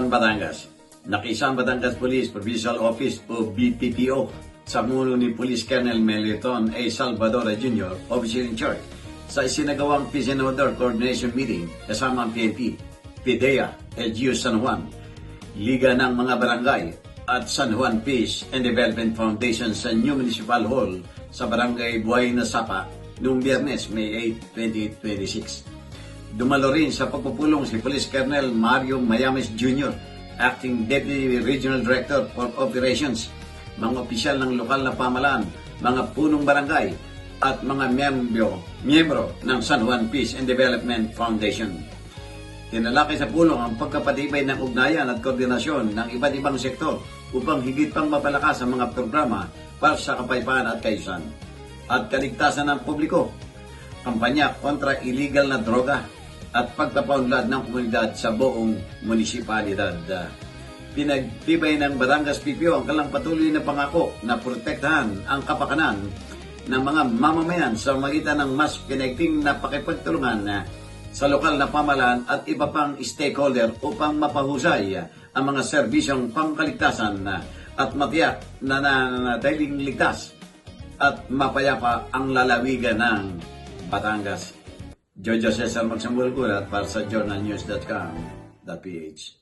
Juan, Batangas. Nakiisang Batangas Police Provincial Office o BPPO sa mulo ni Police Colonel Meliton A. Salvador Jr., Officer in Charge, sa isinagawang Peace and Order Coordination Meeting kasama ang PNP, PIDEA, LGU San Juan, Liga ng mga Barangay at San Juan Peace and Development Foundation sa New Municipal Hall sa Barangay Buhay na Sapa noong Biyernes, May 8, 2026. Dumalo rin sa pagpupulong si Police Colonel Mario Mayames Jr., Acting Deputy Regional Director for Operations, mga opisyal ng lokal na pamahalaan, mga punong barangay, at mga miyembro ng San Juan Peace and Development Foundation. Tinalakay sa pulong ang pagkapatibay ng ugnayan at koordinasyon ng iba't ibang sektor upang higit pang mapalakas ang mga programa para sa kapayapaan at kaayusan at kaligtasan ng publiko, kampanya kontra illegal na droga at pagpapaunlad ng komunidad sa buong munisipalidad. Pinagtibay ng Batangas PPO ang kanilang patuloy na pangako na protektahan ang kapakanan ng mga mamamayan sa magitan ng mas pinagting na pakipagtulungan sa lokal na pamahalaan at iba pang stakeholder upang mapahusay ang mga serbisyong pangkaligtasan at matiyak na nanatiling ligtas at mapayapa ang lalawigan ng Batangas. Jojo Cesar Magsambulgulat para sa journalnews.com.ph.